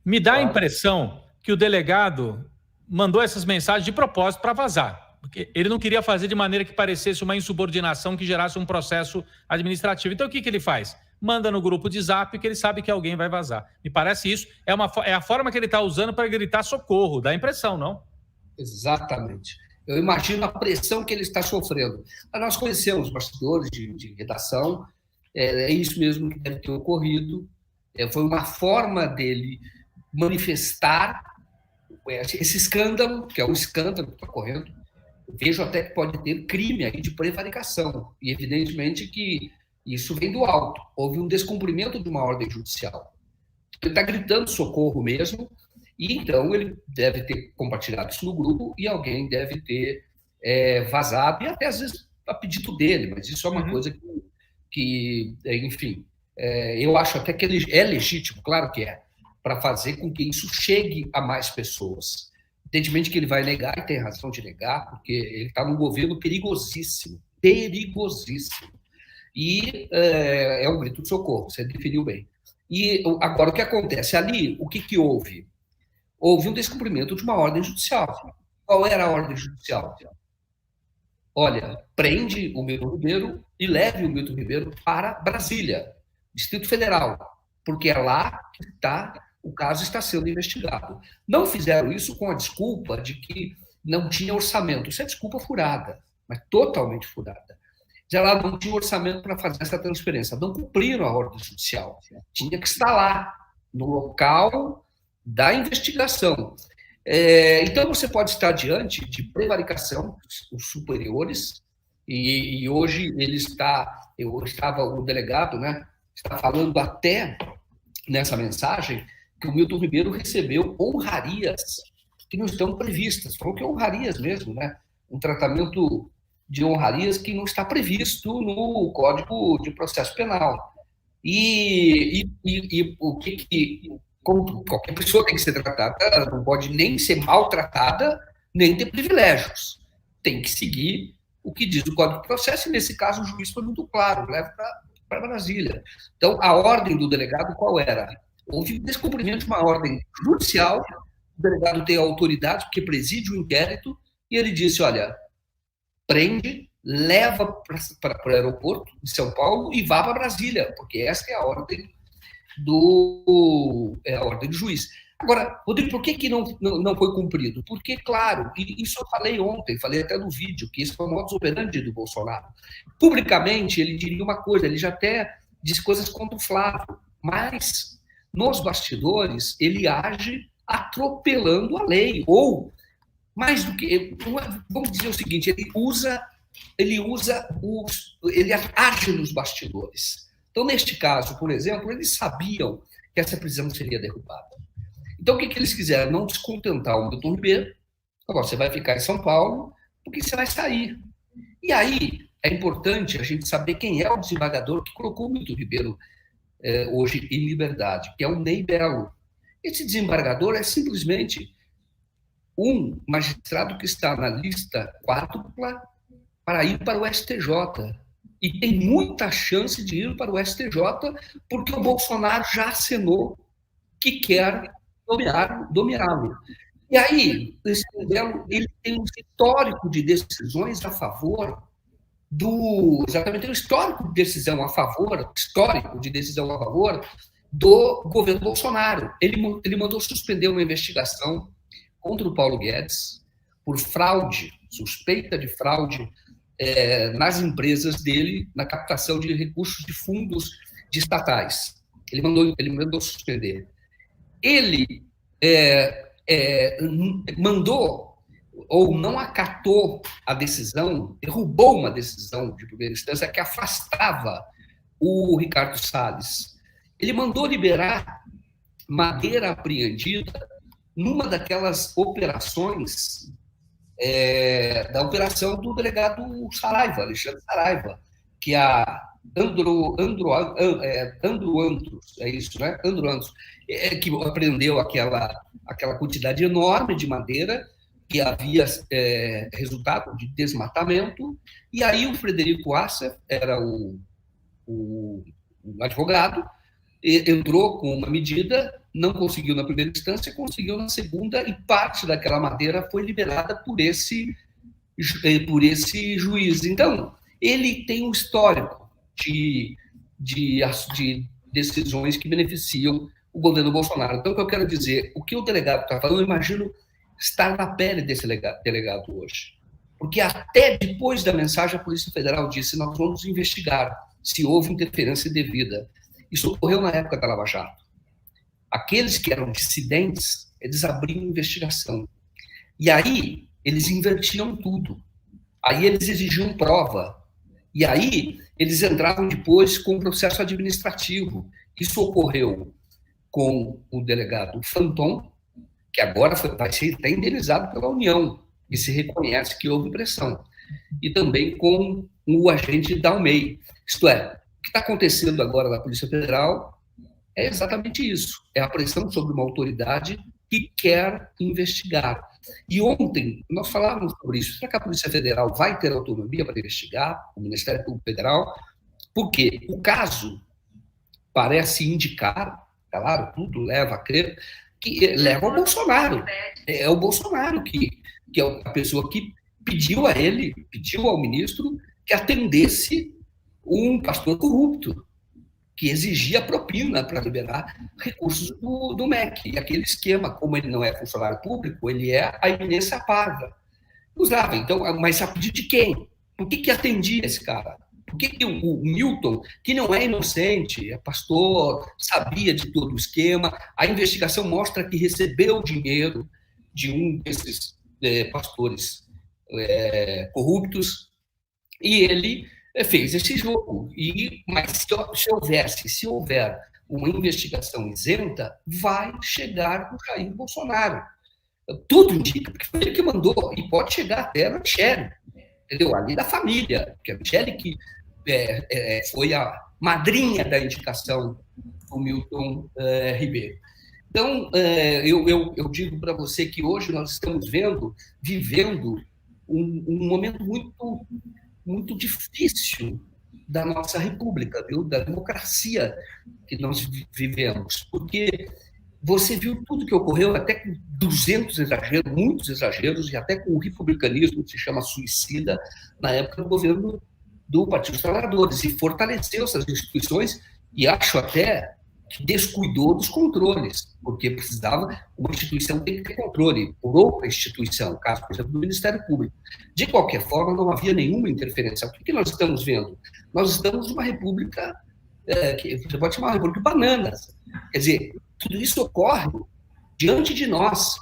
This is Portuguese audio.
Me dá a impressão que o delegado mandou essas mensagens de propósito para vazar, porque ele não queria fazer de maneira que parecesse uma insubordinação que gerasse um processo administrativo. Então, o que ele faz? Manda no grupo de Zap que ele sabe que alguém vai vazar. Me parece isso. É a forma que ele está usando para gritar socorro. Dá a impressão, não? Exatamente. Eu imagino a pressão que ele está sofrendo. Nós conhecemos bastidores de redação, é isso mesmo que deve ter ocorrido. Foi uma forma dele manifestar esse escândalo, que é o escândalo que está ocorrendo. Eu vejo até que pode ter crime aí de prevaricação. E, evidentemente, que isso vem do alto. Houve um descumprimento de uma ordem judicial. Ele está gritando socorro mesmo, e então ele deve ter compartilhado isso no grupo e alguém deve ter vazado, e até às vezes a pedido dele, mas isso é uma coisa que enfim, eu acho até que ele é legítimo, claro que é, para fazer com que isso chegue a mais pessoas. Evidentemente que ele vai negar, e tem razão de negar, porque ele está num governo perigosíssimo, perigosíssimo. E é um grito de socorro, você definiu bem. E agora, o que acontece? Ali, o que houve? Houve um descumprimento de uma ordem judicial. Qual era a ordem judicial? Olha, prende o Milton Ribeiro e leve o Milton Ribeiro para Brasília, Distrito Federal, porque é lá que o caso está sendo investigado. Não fizeram isso com a desculpa de que não tinha orçamento. Isso é desculpa furada, mas totalmente furada. Ela não tinha orçamento para fazer essa transferência. Não cumpriram a ordem judicial. Tinha que estar lá, no local da investigação. Então, você pode estar diante de prevaricação, os superiores, e hoje o delegado, né, está falando até nessa mensagem que o Milton Ribeiro recebeu honrarias que não estão previstas. Falou que honrarias mesmo, né? Um tratamento de honrarias que não está previsto no Código de Processo Penal. E o como qualquer pessoa tem que ser tratada, ela não pode nem ser maltratada, nem ter privilégios. Tem que seguir o que diz o Código de Processo, e nesse caso o juiz foi muito claro, leva para Brasília. Então, a ordem do delegado qual era? Houve descumprimento de uma ordem judicial, o delegado tem autoridade, porque preside o inquérito, e ele disse, olha, prende, leva para o aeroporto de São Paulo e vá para Brasília, porque essa é a ordem do juiz. Agora, Rodrigo, por que não foi cumprido? Porque, claro, e isso eu falei ontem, falei até no vídeo, que esse foi o modus operandi do Bolsonaro. Publicamente, ele diria uma coisa, ele já até disse coisas contra o Flávio, mas nos bastidores, ele age atropelando a lei, ou, mais do que, vamos dizer o seguinte, ele age nos bastidores. Então, neste caso, por exemplo, eles sabiam que essa prisão seria derrubada. Então, o que eles quiseram? Não descontentar o Milton Ribeiro. Agora, você vai ficar em São Paulo, porque você vai sair. E aí, é importante a gente saber quem é o desembargador que colocou o Milton Ribeiro hoje em liberdade, que é o Ney Belo. Esse desembargador é simplesmente um magistrado que está na lista quádrupla para ir para o STJ. E tem muita chance de ir para o STJ, porque o Bolsonaro já acenou que quer dominá-lo. E aí, esse modelo, ele tem um histórico de decisões a favor exatamente, um histórico de decisão a favor do governo Bolsonaro. Ele mandou suspender uma investigação contra o Paulo Guedes por fraude, suspeita de fraude nas empresas dele, na captação de recursos de fundos de estatais. Ele mandou suspender. Ele mandou ou não acatou a decisão, derrubou uma decisão de primeira instância que afastava o Ricardo Salles. Ele mandou liberar madeira apreendida numa daquelas operações da operação do delegado Saraiva, Alexandre Saraiva, que a Andro Antros, é isso, né? Andro Antros, que apreendeu aquela quantidade enorme de madeira que havia resultado de desmatamento, e aí o Frederico Assef, era o advogado, entrou com uma medida não conseguiu na primeira instância, conseguiu na segunda, e parte daquela madeira foi liberada por esse juiz. Então, ele tem um histórico de decisões que beneficiam o governo Bolsonaro. Então, o que eu quero dizer, o que o delegado está falando, eu imagino estar na pele desse delegado hoje. Porque até depois da mensagem, a Polícia Federal disse: nós vamos investigar se houve interferência indevida. Isso ocorreu na época da Lava Jato. Aqueles que eram dissidentes, eles abriam investigação. E aí, eles invertiam tudo. Aí eles exigiam prova. E aí, eles entravam depois com o processo administrativo. Isso ocorreu com o delegado Fanton, que agora vai ser até indenizado pela União, e se reconhece que houve pressão. E também com o agente Dalmei. Isto é, o que está acontecendo agora na Polícia Federal é exatamente isso. É a pressão sobre uma autoridade que quer investigar. E ontem nós falávamos sobre isso. Será que a Polícia Federal vai ter autonomia para investigar, o Ministério Público Federal? Porque o caso parece indicar, claro, tudo leva a crer, que leva ao Bolsonaro. É o Bolsonaro que é a pessoa que pediu a ele, pediu ao ministro que atendesse um pastor corrupto, que exigia propina para liberar recursos do MEC. E aquele esquema, como ele não é funcionário público, ele é a eminência parda. Usava, então, mas a pedido de quem? Por que atendia esse cara? Por que o Milton, que não é inocente, é pastor, sabia de todo o esquema, a investigação mostra que recebeu dinheiro de um desses pastores corruptos, e ele fez esse jogo. Mas se houver uma investigação isenta, vai chegar o Jair Bolsonaro. Tudo indica, porque foi ele que mandou, e pode chegar até a Michele, entendeu? Ali da família, porque a Michele que foi a madrinha da indicação do Milton Ribeiro. Então, eu digo para você que hoje nós estamos vivendo um momento muito, muito difícil da nossa república, viu? Da democracia que nós vivemos, porque você viu tudo que ocorreu, até com 200 exageros, muitos exageros, e até com o republicanismo, que se chama suicida, na época do governo do Partido dos Trabalhadores, e fortaleceu essas instituições, e acho até que descuidou dos controles, porque precisava, uma instituição tem que ter controle por outra instituição, caso, por exemplo, do Ministério Público. De qualquer forma, não havia nenhuma interferência. O que nós estamos vendo? Nós estamos numa república, que você pode chamar uma república de bananas. Quer dizer, tudo isso ocorre diante de nós.